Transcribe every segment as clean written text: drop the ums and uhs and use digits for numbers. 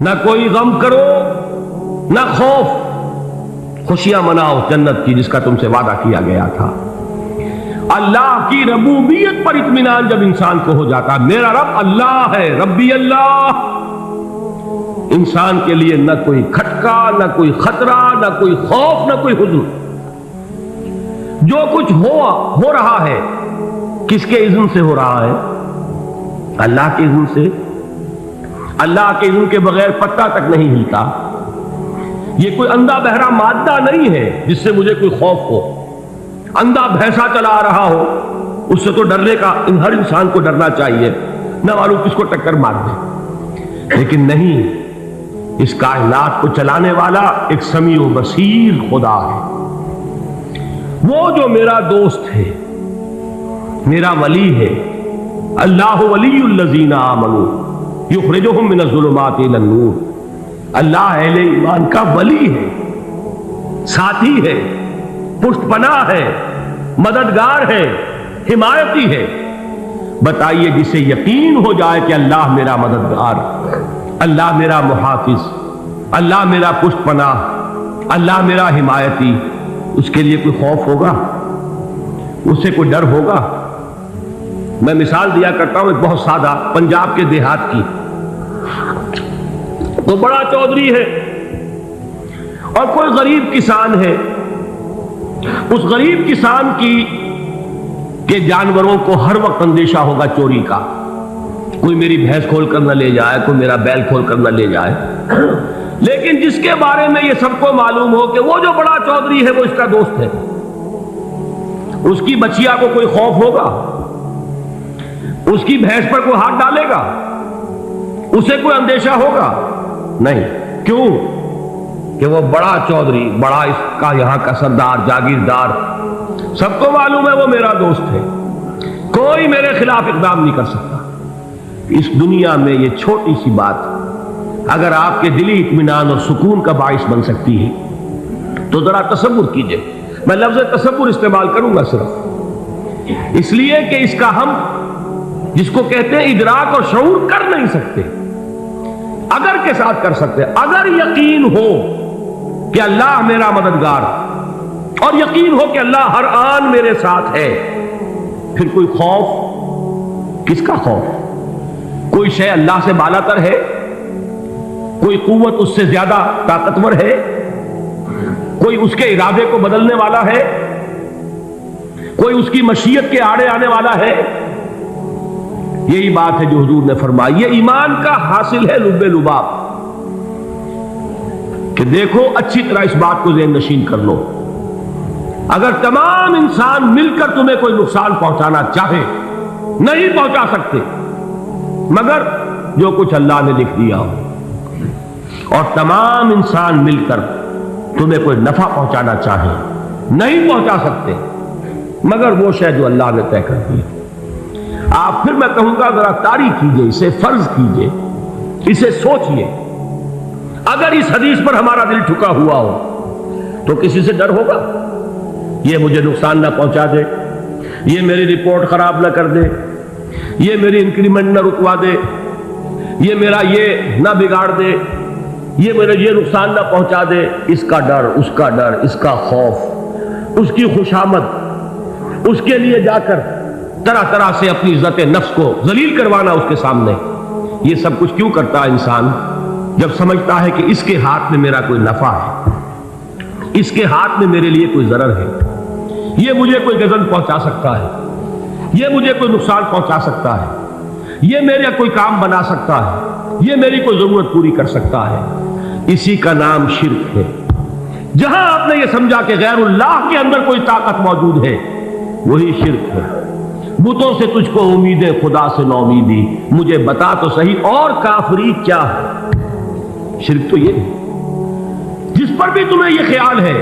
نہ کوئی غم کرو نہ خوف، خوشیاں مناؤ جنت کی جس کا تم سے وعدہ کیا گیا تھا۔ اللہ کی ربوبیت پر اطمینان جب انسان کو ہو جاتا، میرا رب اللہ ہے، ربی اللہ، انسان کے لیے نہ کوئی کھٹکا، نہ کوئی خطرہ، نہ کوئی خوف، نہ کوئی حزن۔ جو کچھ ہو رہا ہے کس کے اذن سے ہو رہا ہے؟ اللہ کے اذن سے۔ اللہ کے اذن کے بغیر پتہ تک نہیں ہلتا۔ یہ کوئی اندھا بہرا مادہ نہیں ہے جس سے مجھے کوئی خوف ہو۔ اندھا بھینسا چلا آ رہا ہو اس سے تو ڈرنے کا ہر انسان کو ڈرنا چاہیے، نہ معلوم کس کو ٹکر مار دے۔ لیکن نہیں، اس کائنات کو چلانے والا ایک سمیع و بصیر خدا ہے، وہ جو میرا دوست ہے، میرا ولی ہے۔ اللہ ولی الذین آمنوا یخرجہم من الظلمات الی النور۔ اللہ اہل ایمان کا ولی ہے، ساتھی ہے، پشت پناہ ہے، مددگار ہے، حمایتی ہے۔ بتائیے جسے یقین ہو جائے کہ اللہ میرا مددگار، اللہ میرا محافظ، اللہ میرا پشت پناہ، اللہ میرا حمایتی، اس کے لیے کوئی خوف ہوگا؟ اس سے کوئی ڈر ہوگا؟ میں مثال دیا کرتا ہوں ایک بہت سادہ، پنجاب کے دیہات کی۔ تو بڑا چودھری ہے اور کوئی غریب کسان ہے۔ اس غریب کسان کے جانوروں کو ہر وقت اندیشہ ہوگا چوری کا، کوئی میری بھینس کھول کر نہ لے جائے، کوئی میرا بیل کھول کر نہ لے جائے۔ لیکن جس کے بارے میں یہ سب کو معلوم ہو کہ وہ جو بڑا چودھری ہے وہ اس کا دوست ہے، اس کی بچیا کو کوئی خوف ہوگا؟ اس کی بھینس پر کوئی ہاتھ ڈالے گا؟ اسے کوئی اندیشہ ہوگا؟ نہیں۔ کیوں؟ کہ وہ بڑا چودھری، بڑا اس کا یہاں کا سردار، جاگیردار، سب کو معلوم ہے وہ میرا دوست ہے، کوئی میرے خلاف اقدام نہیں کر سکتا۔ اس دنیا میں یہ چھوٹی سی بات اگر آپ کے دلی اطمینان اور سکون کا باعث بن سکتی ہے تو ذرا تصور کیجئے۔ میں لفظ تصور استعمال کروں گا صرف اس لیے کہ اس کا ہم جس کو کہتے ہیں ادراک اور شعور کر نہیں سکتے، اگر کے ساتھ کر سکتے۔ اگر یقین ہو کہ اللہ میرا مددگار اور یقین ہو کہ اللہ ہر آن میرے ساتھ ہے، پھر کوئی خوف؟ کس کا خوف؟ کوئی شے اللہ سے بالا تر ہے؟ کوئی قوت اس سے زیادہ طاقتور ہے؟ کوئی اس کے ارادے کو بدلنے والا ہے؟ کوئی اس کی مشیت کے آڑے آنے والا ہے؟ یہی بات ہے جو حضور نے فرمائی، یہ ایمان کا حاصل ہے لب لباب، کہ دیکھو اچھی طرح اس بات کو ذہن نشین کر لو، اگر تمام انسان مل کر تمہیں کوئی نقصان پہنچانا چاہے نہیں پہنچا سکتے، مگر جو کچھ اللہ نے لکھ دیا ہو، اور تمام انسان مل کر تمہیں کوئی نفع پہنچانا چاہے نہیں پہنچا سکتے، مگر وہ شے جو اللہ نے طے کر دی۔ آپ پھر میں کہوں گا ذرا طاری کیجئے، اسے فرض کیجئے، اسے سوچئے، اگر اس حدیث پر ہمارا دل ٹھکا ہوا ہو تو کسی سے ڈر ہوگا؟ یہ مجھے نقصان نہ پہنچا دے، یہ میری رپورٹ خراب نہ کر دے، یہ میری انکریمنٹ نہ رکوا دے، یہ میرا یہ نہ بگاڑ دے، یہ میرے یہ نقصان نہ پہنچا دے۔ اس کا ڈر، اس کا ڈر، اس کا خوف، اس کی خوشامد، اس کے لیے جا کر طرح طرح سے اپنی عزت نفس کو ذلیل کروانا اس کے سامنے، یہ سب کچھ کیوں کرتا ہے انسان؟ جب سمجھتا ہے کہ اس کے ہاتھ میں میرا کوئی نفع ہے، اس کے ہاتھ میں میرے لیے کوئی ضرر ہے، یہ مجھے کوئی غضب پہنچا سکتا ہے، یہ مجھے کوئی نقصان پہنچا سکتا ہے، یہ میرا کوئی کام بنا سکتا ہے، یہ میری کوئی ضرورت پوری کر سکتا ہے، اسی کا نام شرک ہے۔ جہاں آپ نے یہ سمجھا کہ غیر اللہ کے اندر کوئی طاقت موجود ہے، وہی شرک ہے۔ بتوں سے تجھ کو امیدیں، خدا سے نو امیدی، مجھے بتا تو صحیح اور کافری کیا ہے؟ شرک تو یہ ہے جس پر بھی تمہیں یہ خیال ہے،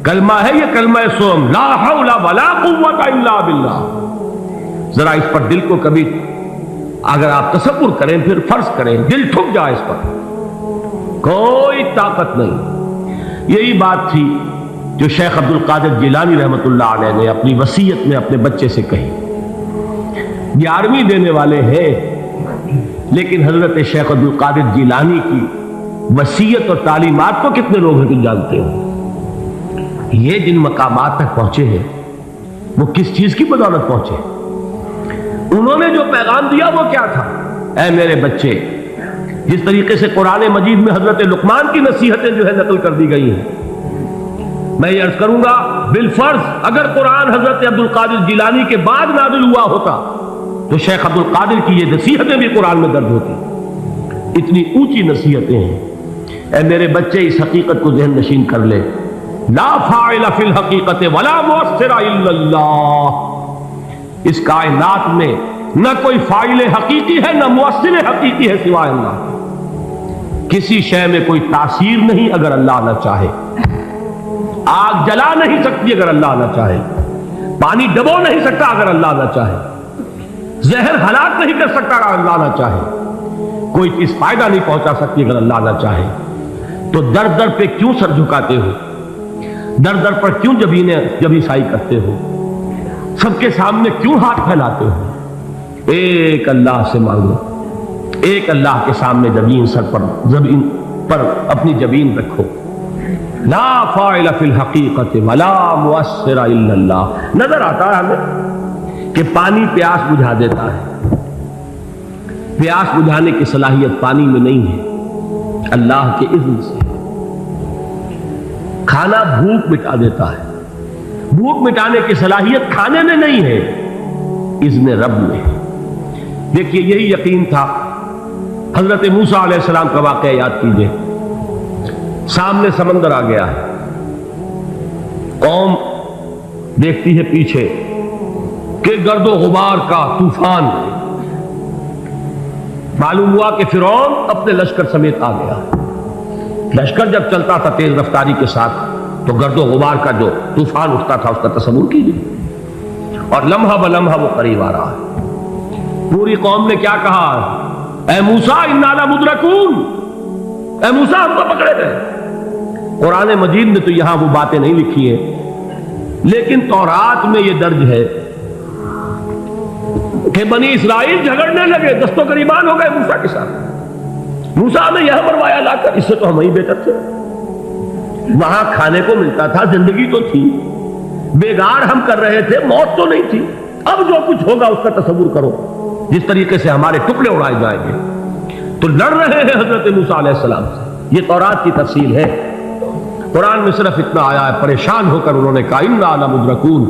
کلمہ ہے یہ کلمہ سوم، لا حول ولا قوت الا باللہ، ذرا اس پر دل کو کبھی اگر آپ تصور کریں، پھر فرض کریں، دل ٹھک جائے اس پر، کوئی طاقت نہیں۔ یہی بات تھی جو شیخ عبد القادر جیلانی رحمۃ اللہ علیہ نے اپنی وصیت میں اپنے بچے سے کہی۔ 11ویں دینے والے ہیں لیکن حضرت شیخ عبد القادر جیلانی کی وصیت اور تعلیمات کو کتنے لوگ ہیں تم جانتے ہو؟ یہ جن مقامات تک پہنچے ہیں وہ کس چیز کی بدولت پہنچے؟ انہوں نے جو پیغام دیا وہ کیا تھا؟ اے میرے بچے، جس طریقے سے قرآن مجید میں حضرت لقمان کی نصیحتیں جو ہے نقل کر دی گئی ہیں، میں یہ عرض کروں گا بالفرض اگر قرآن حضرت عبد القادر جیلانی کے بعد نازل ہوا ہوتا تو شیخ عبد القادر کی یہ نصیحتیں بھی قرآن میں درج ہوتی۔ اتنی اونچی نصیحتیں ہیں۔ اے میرے بچے، اس حقیقت کو ذہن نشین کر لے، لا فاعل فی الحقیقت ولا مؤثر الا اللہ۔ اس کائنات میں نہ کوئی فاعل حقیقی ہے نہ مؤثر حقیقی ہے سوائے اللہ کے۔ کسی شے میں کوئی تاثیر نہیں اگر اللہ نہ چاہے۔ آگ جلا نہیں سکتی اگر اللہ نہ چاہے، پانی ڈبو نہیں سکتا اگر اللہ نہ چاہے، زہر ہلاک نہیں کر سکتا اگر اللہ نہ چاہے، کوئی چیز فائدہ نہیں پہنچا سکتی اگر اللہ نہ چاہے۔ تو در در پہ کیوں سر جھکاتے ہو؟ در در پر کیوں جبیں سائی کرتے ہو؟ سب کے سامنے کیوں ہاتھ پھیلاتے ہو؟ ایک اللہ سے مانگو، ایک اللہ کے سامنے زمین پر اپنی جبین رکھو۔ لا فاعل فی الحقیقت ولا مؤثر الا اللہ۔ نظر آتا ہے ہمیں کہ پانی پیاس بجھا دیتا ہے، پیاس بجھانے کی صلاحیت پانی میں نہیں ہے، اللہ کے اذن سے۔ کھانا بھوک مٹا دیتا ہے، بھوک مٹانے کی صلاحیت کھانے میں نہیں ہے، اذن رب میں ہے۔ دیکھیے یہی یقین تھا حضرت موسیٰ علیہ السلام کا واقعہ یاد کیجئے۔ سامنے سمندر آ گیا ہے، قوم دیکھتی ہے پیچھے کہ گرد و غبار کا طوفان، معلوم ہوا کہ فرعون اپنے لشکر سمیت آ گیا۔ لشکر جب چلتا تھا تیز رفتاری کے ساتھ تو گرد و غبار کا جو طوفان اٹھتا تھا اس کا تصور کیجیے، اور لمحہ بلمحہ وہ قریب آ رہا ہے۔ پوری قوم نے کیا کہا؟ اے موسیٰ انا لمدرکون، اے موسیٰ ہم کو پکڑے گئے۔ قرآن مجید نے تو یہاں وہ باتیں نہیں لکھی ہیں، لیکن تورات میں یہ درج ہے کہ بنی اسرائیل جھگڑنے لگے، دست و گریبان ہو گئے موسیٰ کے ساتھ۔ موسیٰ نے یہ مروایا لا کر، اس سے تو ہم ہی بہتر تھے، وہاں کھانے کو ملتا تھا، زندگی تو تھی، بیگار ہم کر رہے تھے، موت تو نہیں تھی۔ اب جو کچھ ہوگا اس کا تصور کرو، جس طریقے سے ہمارے ٹکڑے اڑائے جائیں گے۔ تو لڑ رہے ہیں حضرت موسیٰ علیہ السلام سے۔ یہ تورات کی تفصیل ہے، قرآن میں صرف اتنا آیا ہے، پریشان ہو کر انہوں نے کہا انا لمدرکون،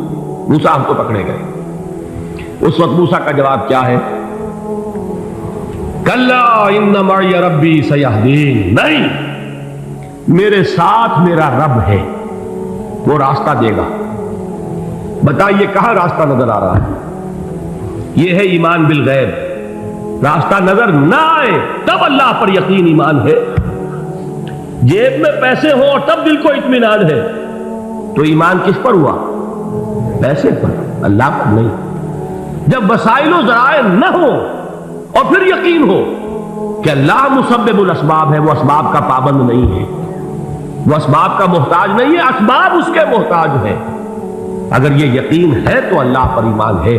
موسیٰ ہم کو پکڑے گئے۔ اس وقت موسیٰ کا جواب کیا ہے؟ کلا ان معی ربی سیہدین، نہیں، میرے ساتھ میرا رب ہے، وہ راستہ دے گا۔ بتائیے کہاں راستہ نظر آ رہا ہے؟ یہ ہے ایمان بالغیب۔ راستہ نظر نہ آئے تب اللہ پر یقین ایمان ہے۔ جیب میں پیسے ہوں اور تب دل کو اطمینان ہے تو ایمان کس پر ہوا؟ پیسے پر، اللہ پر نہیں۔ جب وسائل و ذرائع نہ ہو اور پھر یقین ہو کہ اللہ مسبب الاسباب ہے، وہ اسباب کا پابند نہیں ہے، وہ اسباب کا محتاج نہیں ہے، اسباب اس کے محتاج ہے۔ اگر یہ یقین ہے تو اللہ پر ایمان ہے،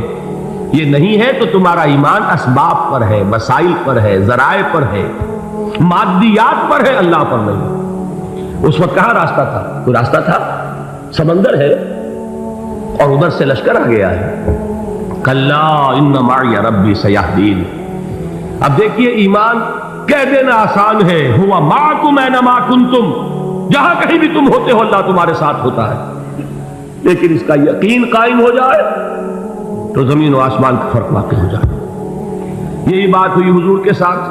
یہ نہیں ہے تو تمہارا ایمان اسباب پر ہے، وسائل پر ہے، ذرائع پر ہے، مادیات پر ہے، اللہ پر نہیں۔ اس وقت کہاں راستہ تھا؟ کوئی راستہ تھا؟ سمندر ہے اور ادھر سے لشکر آ گیا ہے۔ کلا ان معی ربی سیہدین۔ اب دیکھیے ایمان کہہ دینا آسان ہے، ہوا معکم اینما کنتم، جہاں کہیں بھی تم ہوتے ہو اللہ تمہارے ساتھ ہوتا ہے، لیکن اس کا یقین قائم ہو جائے تو زمین و آسمان کا فرق واقع ہو جائے۔ یہی بات ہوئی حضور کے ساتھ۔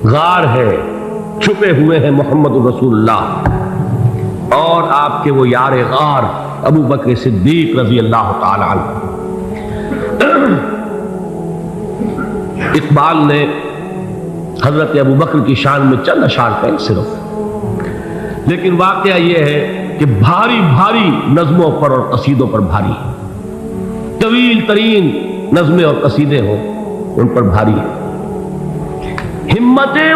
غار ہے، چھپے ہوئے ہیں محمد رسول اللہ اور آپ کے وہ یار غار ابو بکر صدیق رضی اللہ تعالی عنہ۔ اقبال نے حضرت ابو بکر کی شان میں چند اشعار کہیں صرف، لیکن واقعہ یہ ہے کہ بھاری بھاری نظموں پر اور قصیدوں پر بھاری ہے، طویل ترین نظمیں اور قصیدے ہوں ان پر بھاری ہے۔ ہمتیں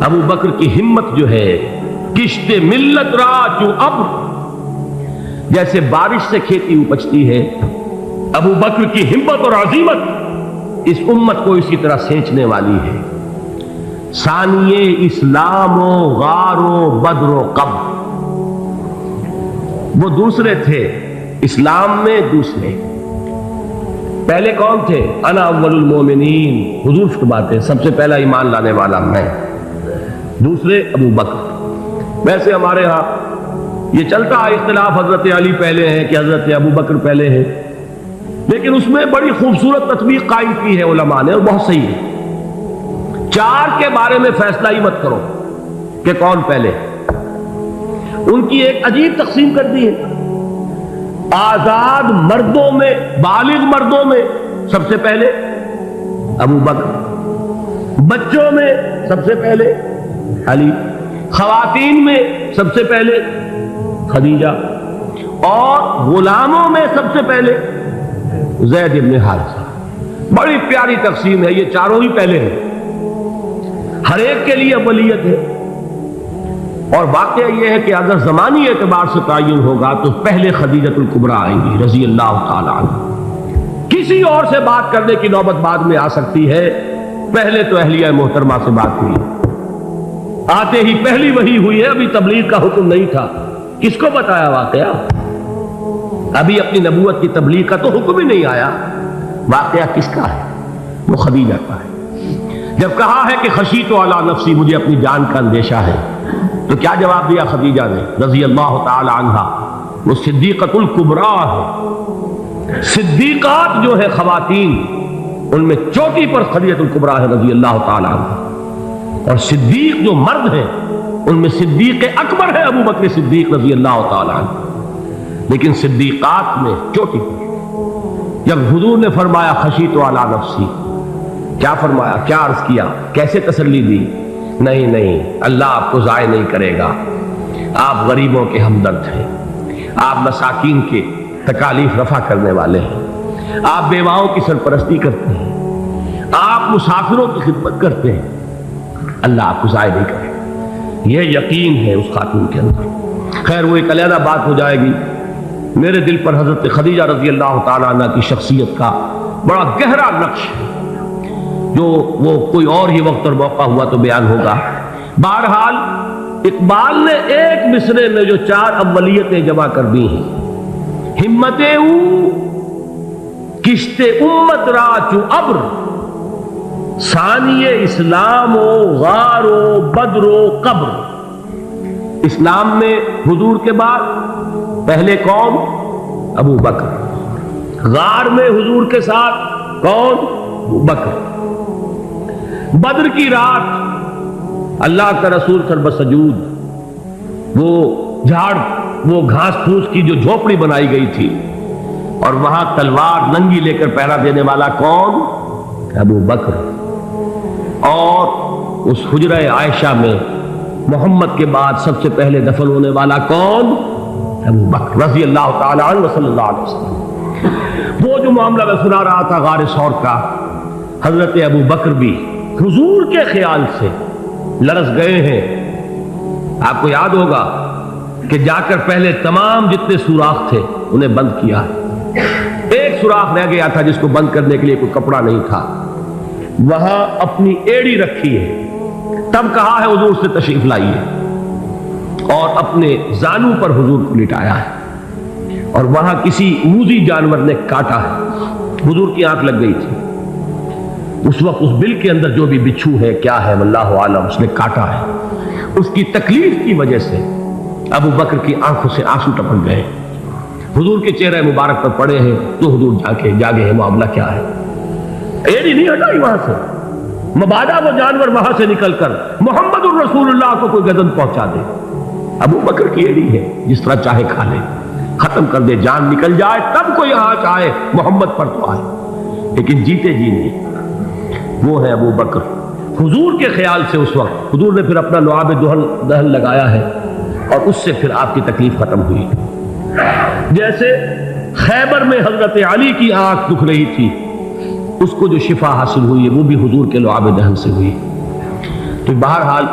ابو بکر کی ہمت جو ہے، کشت ملت را جو اب، جیسے بارش سے کھیتی اپجتی ہے، ابو بکر کی ہمت اور عزیمت اس امت کو اسی طرح سینچنے والی ہے۔ ثانیے اسلام و غار و بدر و قبر، وہ دوسرے تھے اسلام میں، دوسرے پہلے کون تھے؟ انا اول المومنین، حضور فرماتے سب سے پہلا ایمان لانے والا میں، دوسرے ابو بکر۔ ویسے ہمارے ہاں یہ چلتا ہے اختلاف، حضرت علی پہلے ہیں کہ حضرت ابو بکر پہلے ہیں، لیکن اس میں بڑی خوبصورت تطبیق قائم کی ہے علماء نے، اور بہت صحیح ہے۔ چار کے بارے میں فیصلہ ہی مت کرو کہ کون پہلے، ان کی ایک عجیب تقسیم کر دی ہے۔ آزاد مردوں میں، بالغ مردوں میں سب سے پہلے ابو بکر، بچوں میں سب سے پہلے علی، خواتین میں سب سے پہلے خدیجہ، اور غلاموں میں سب سے پہلے زید بن حارثہ۔ بڑی پیاری تقسیم ہے، یہ چاروں ہی پہلے ہیں، ہر ایک کے لیے اولیت ہے۔ اور واقعہ یہ ہے کہ اگر زمانی اعتبار سے تعین ہوگا تو پہلے خدیجۃ الکبریٰ آئیں گی رضی اللہ تعالی عنہ، کسی اور سے بات کرنے کی نوبت بعد میں آ سکتی ہے، پہلے تو اہلیہ محترمہ سے بات ہوئی، آتے ہی پہلی وحی ہوئی ہے، ابھی تبلیغ کا حکم نہیں تھا۔ کس کو بتایا واقعہ؟ ابھی اپنی نبوت کی تبلیغ کا تو حکم ہی نہیں آیا۔ واقعہ کس کا ہے؟ وہ خدیجہ کا ہے۔ جب کہا ہے کہ خشیت علی نفسی، مجھے اپنی جان کا اندیشہ ہے، تو کیا جواب دیا خدیجہ نے رضی اللہ تعالی عنہا؟ وہ صدیقۃ الکبریٰ ہے۔ صدیقات جو ہے خواتین، ان میں چوٹی پر خدیجۃ الکبریٰ ہے رضی اللہ تعالی عنہا، اور صدیق جو مرد ہیں ان میں صدیق اکبر ہے ابو بکر صدیق رضی اللہ تعالی عنہ، لیکن صدیقات میں چوٹی پر۔ جب حضور نے فرمایا خشیت علی نفسی، کیا فرمایا، کیا عرض کیا، کیسے تسلی دی؟ نہیں نہیں، اللہ آپ کو ضائع نہیں کرے گا، آپ غریبوں کے ہمدرد ہیں، آپ مساکین کے تکالیف رفع کرنے والے ہیں، آپ بیواؤں کی سرپرستی کرتے ہیں، آپ مسافروں کی خدمت کرتے ہیں، اللہ آپ کو ضائع نہیں کرے گا۔ یہ یقین ہے اس خاتون کے اندر۔ خیر وہ ایک علیحدہ بات ہو جائے گی۔ میرے دل پر حضرت خدیجہ رضی اللہ تعالیٰ عنہ کی شخصیت کا بڑا گہرا نقش ہے، جو وہ کوئی اور ہی وقت اور موقع ہوا تو بیان ہوگا۔ بہرحال اقبال نے ایک مصرے میں جو چار اولیتیں جمع کر دی ہیں، ہمتیں او کشت امت را چو ابر، ثانی اسلام و غار و بدر و قبر۔ اسلام میں حضور کے بعد پہلے کون؟ ابو بکر۔ غار میں حضور کے ساتھ کون؟ ابو بکر۔ بدر کی رات اللہ کا رسول سر بسجود، وہ جھاڑ، وہ گھاس پھوس کی جو جھوپڑی بنائی گئی تھی، اور وہاں تلوار ننگی لے کر پہرا دینے والا کون؟ ابو بکر۔ اور اس حجرہ عائشہ میں محمد کے بعد سب سے پہلے دفن ہونے والا کون؟ ابو بکر رضی اللہ تعالی عنہ صلی اللہ علیہ وسلم۔ وہ جو معاملہ میں سنا رہا تھا غار ثور کا، حضرت ابو بکر بھی حضور کے خیال سے لرز گئے ہیں۔ آپ کو یاد ہوگا کہ جا کر پہلے تمام جتنے سوراخ تھے انہیں بند کیا ہے، ایک سوراخ رہ گیا تھا جس کو بند کرنے کے لیے کوئی کپڑا نہیں تھا، وہاں اپنی ایڑی رکھی ہے، تب کہا ہے حضور سے تشریف لائیے، اور اپنے زانو پر حضور کو لٹایا ہے، اور وہاں کسی موذی جانور نے کاٹا ہے، حضور کی آنکھ لگ گئی تھی، اس وقت اس بل کے اندر جو بھی بچھو ہے کیا ہے واللہ عالم، اس نے کاٹا ہے، اس کی تکلیف کی وجہ سے ابو بکر کی آنکھوں سے آنسو ٹپک گئے، حضور کے چہرے مبارک پر پڑے ہیں، تو حضور جاگے ہیں، معاملہ کیا ہے؟ ایڑی نہیں ہٹائی وہاں سے، مبادا وہ جانور وہاں سے نکل کر محمد الرسول اللہ کو کوئی گزن پہنچا دے، ابو بکر کی ایڑی ہے، جس طرح چاہے کھا لے، ختم کر دے، جان نکل جائے تب کوئی آنچ آئے، محمد پر تو آئے، لیکن جیتے جی نہیں۔ وہ ہے ابو بکر۔ حضور کے خیال سے اس وقت حضور نے پھر اپنا لعاب دہن لگایا ہے، اور اس سے پھر آپ کی تکلیف ختم ہوئی۔ جیسے خیبر میں حضرت علی کی آنکھ دکھ رہی تھی، اس کو جو شفا حاصل ہوئی ہے وہ بھی حضور کے لعاب دہن سے ہوئی۔ تو بہرحال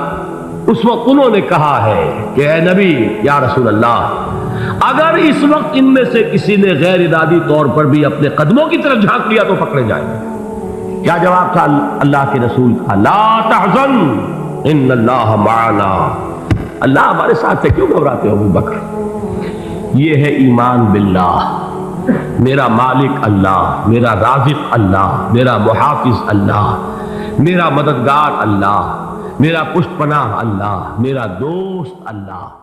اس وقت انہوں نے کہا ہے کہ اے نبی یا رسول اللہ، اگر اس وقت ان میں سے کسی نے غیر ارادی طور پر بھی اپنے قدموں کی طرف جھانک لیا تو پکڑے جائیں گے۔ کیا جواب تھا اللہ کے رسول کا؟ لا تحزن ان اللہ معنا، اللہ ہمارے ساتھ ہے، کیوں گھبراتے ہو ابو بکر؟ یہ ہے ایمان باللہ، میرا مالک اللہ، میرا رازق اللہ، میرا محافظ اللہ، میرا مددگار اللہ، میرا پشت پناہ اللہ، میرا دوست اللہ۔